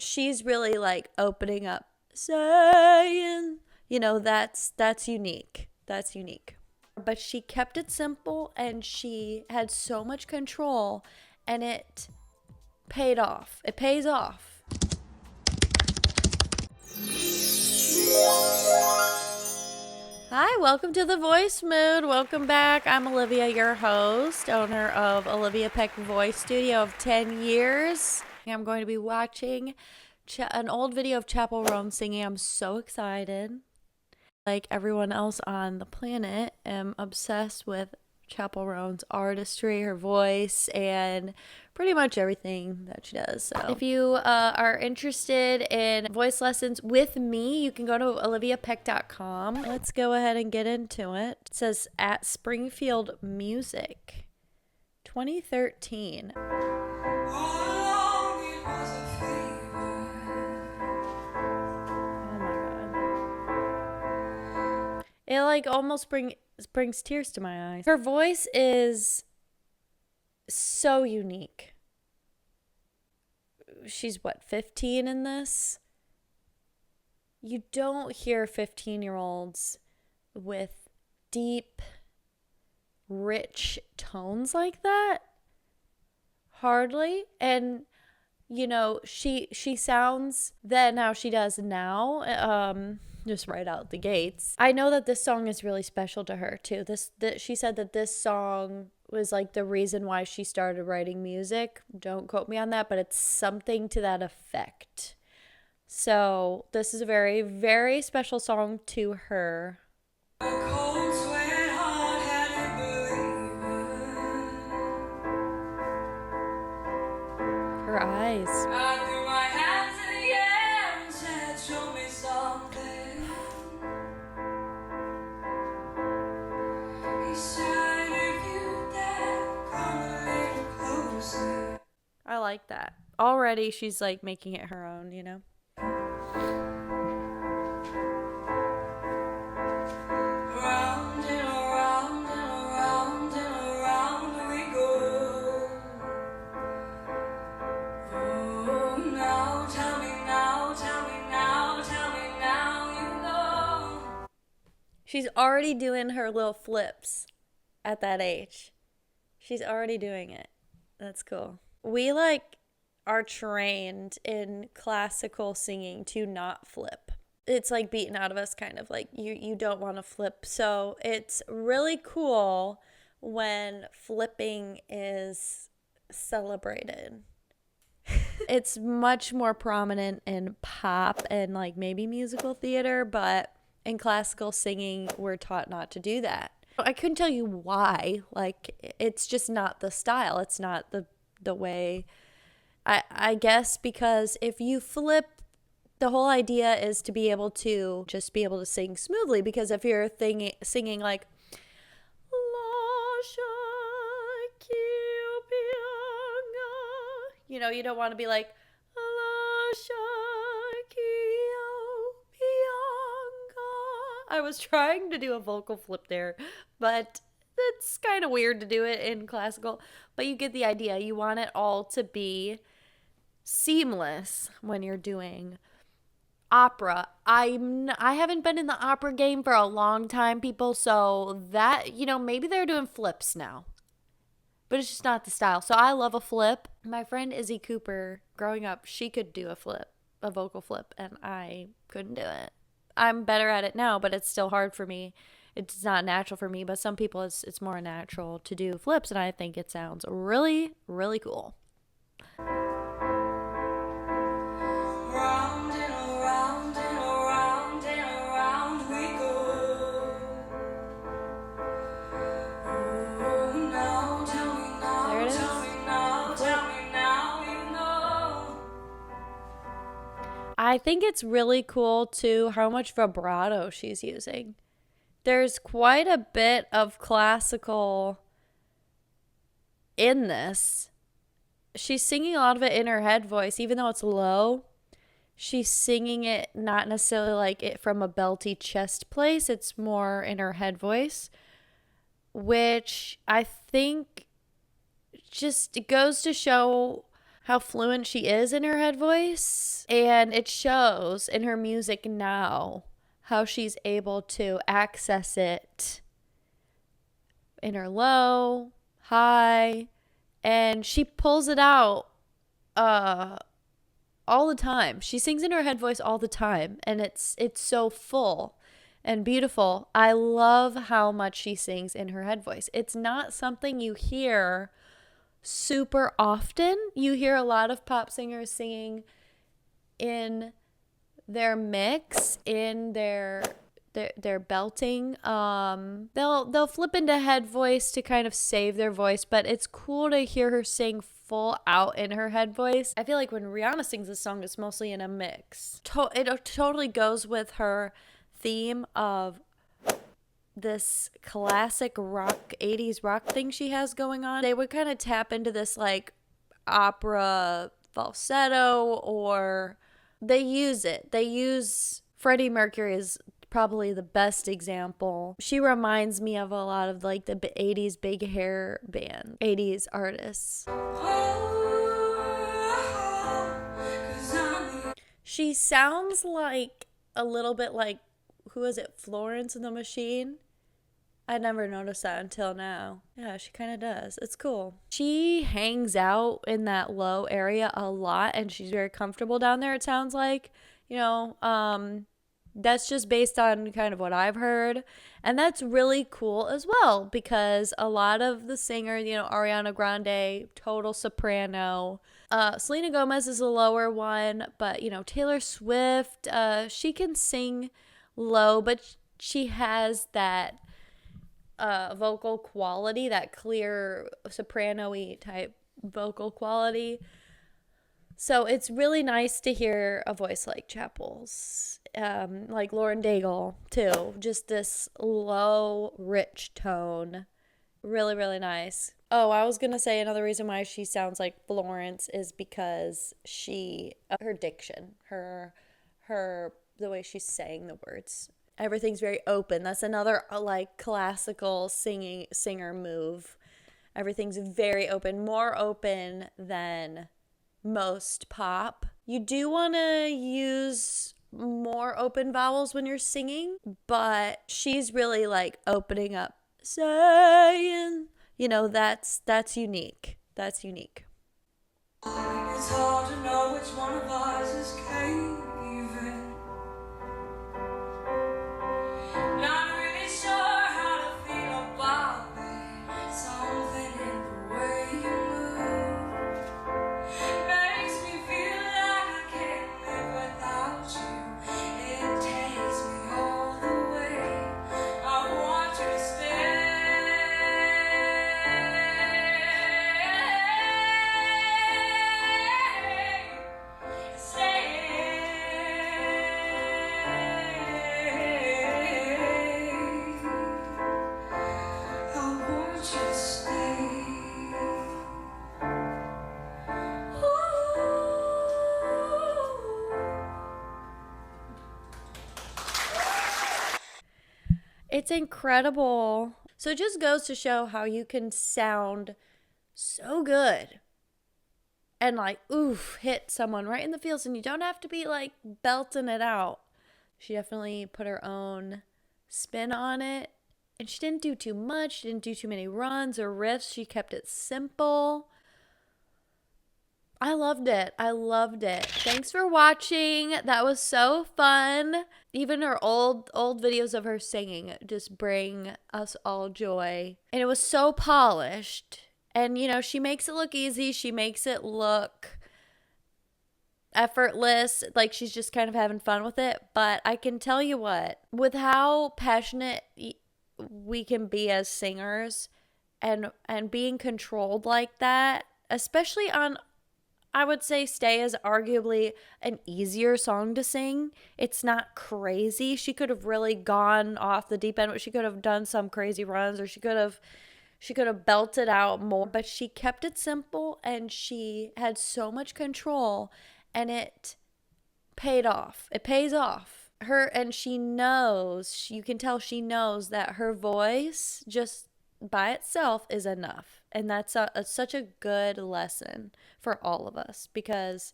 she's really like opening up, saying, you know, that's unique. That's unique. But she kept it simple and she had so much control, and it paid off. It pays off. Hi, welcome to The Voice Mood. Welcome back. I'm Olivia, your host, owner of Olivia Peck Voice Studio of 10 years. I'm going to be watching an old video of Chappell Roan singing. I'm so excited. Like everyone else on the planet, am obsessed with Chappell Roan's artistry, her voice, and pretty much everything that she does. So if you are interested in voice lessons with me, you can go to oliviapeck.com. Let's go ahead and get into it. It says at Springfield Music 2013. It like almost brings tears to my eyes. Her voice is so unique. She's what, 15 in this? You don't hear 15-year-olds with deep, rich tones like that. Hardly. And you know, she sounds then how she does now. Just right out the gates. I know that this song is really special to her too. She said that this song was like the reason why she started writing music. Don't quote me on that, but it's something to that effect. So this is a very, very special song to her. Her eyes. I like that. Already she's like making it her own, you know? Round and around and around and around we go. Oh, now tell me now, tell me now, tell me now you know. She's already doing her little flips at that age. She's already doing it. That's cool. We like are trained in classical singing to not flip. It's like beaten out of us, kind of like you don't want to flip. So it's really cool when flipping is celebrated. It's much more prominent in pop and like maybe musical theater, but in classical singing, we're taught not to do that. I couldn't tell you why. Like, it's just not the style. It's not the way. I guess because if you flip, the whole idea is to be able to just be able to sing smoothly. Because if you're singing like, you know, you don't want to be like, I was trying to do a vocal flip there, but it's kind of weird to do it in classical. But you get the idea. You want it all to be seamless when you're doing opera. I haven't been in the opera game for a long time, people, so that, you know, maybe they're doing flips now. But it's just not the style. So I love a flip. My friend Izzy Cooper, growing up, she could do a flip, a vocal flip, and I couldn't do it. I'm better at it now, but it's still hard for me. It's not natural for me, but some people it's more natural to do flips, and I think it sounds really, really cool. Round and around and around and around we go. Oh, now tell me now, there it is. Tell me now, tell me now, you know. I think it's really cool too how much vibrato she's using. There's quite a bit of classical in this. She's singing a lot of it in her head voice, even though it's low. She's singing it not necessarily like it from a belty chest place. It's more in her head voice, which I think just it goes to show how fluent she is in her head voice. And it shows in her music now how she's able to access it in her low, high, and she pulls it out all the time. She sings in her head voice all the time, and it's so full and beautiful. I love how much she sings in her head voice. It's not something you hear super often. You hear a lot of pop singers singing in their mix, in their belting. They'll flip into head voice to kind of save their voice, but it's cool to hear her sing full out in her head voice. I feel like when Rihanna sings a song, it's mostly in a mix. It totally goes with her theme of this classic rock, 80s rock thing she has going on. They would kind of tap into this like opera falsetto, or they use it. They use Freddie Mercury is probably the best example. She reminds me of a lot of like the 80s big hair band, 80s artists. She sounds like a little bit like, who is it, Florence and the Machine? I never noticed that until now. Yeah, she kind of does. It's cool. She hangs out in that low area a lot, and she's very comfortable down there, it sounds like. You know, that's just based on kind of what I've heard. And that's really cool as well, because a lot of the singers, you know, Ariana Grande, total soprano. Selena Gomez is a lower one, but, you know, Taylor Swift, she can sing low, but she has that vocal quality, that clear soprano-y type vocal quality. So it's really nice to hear a voice like Chappell's, like Lauren Daigle too. Just this low, rich tone. Really, really nice. Oh, I was gonna say another reason why she sounds like Florence is because her diction, the way she's saying the words. Everything's very open. That's another like classical singer move. Everything's very open, more open than most pop. You do want to use more open vowels when you're singing, but she's really like opening up, saying, you know, that's unique. That's unique. It's hard to know which one of us is caving. Not really sure how to feel about it. Something in the way you move makes me feel like I can't live without you. It takes me all the way. I want you to stay. It's incredible. So it just goes to show how you can sound so good and like, oof, hit someone right in the feels, and you don't have to be like belting it out. She definitely put her own spin on it, and she didn't do too much. She didn't do too many runs or riffs. She kept it simple. I loved it. I loved it. Thanks for watching. That was so fun. Even her old videos of her singing just bring us all joy. And it was so polished. And, you know, she makes it look easy. She makes it look effortless. Like she's just kind of having fun with it. But I can tell you what, with how passionate we can be as singers and being controlled like that, especially on, I would say, Stay is arguably an easier song to sing. It's not crazy. She could have really gone off the deep end, but she could have done some crazy runs, or she could have belted out more, but she kept it simple and she had so much control, and it paid off. It pays off. And she knows, you can tell she knows that her voice just by itself is enough. And that's such a good lesson for all of us, because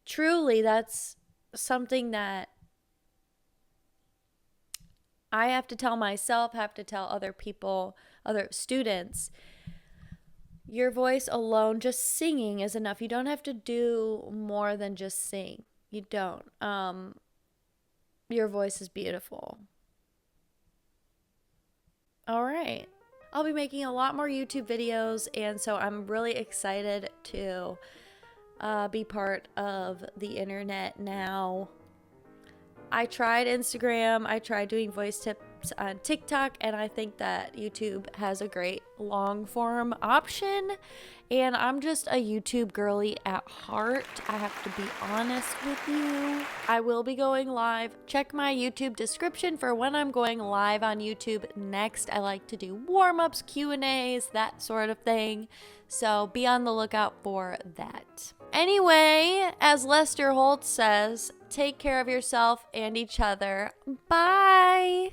truly that's something that I have to tell myself, have to tell other people, other students. Your voice alone, just singing, is enough. You don't have to do more than just sing. You don't. Your voice is beautiful. All right. I'll be making a lot more YouTube videos, and so I'm really excited to be part of the internet now. I tried Instagram, I tried doing voice tips on TikTok, and I think that YouTube has a great long form option. And I'm just a YouTube girly at heart. I have to be honest with you. I will be going live. Check my YouTube description for when I'm going live on YouTube next. I like to do warm-ups, Q&As, that sort of thing. So be on the lookout for that. Anyway, as Lester Holt says, take care of yourself and each other. Bye!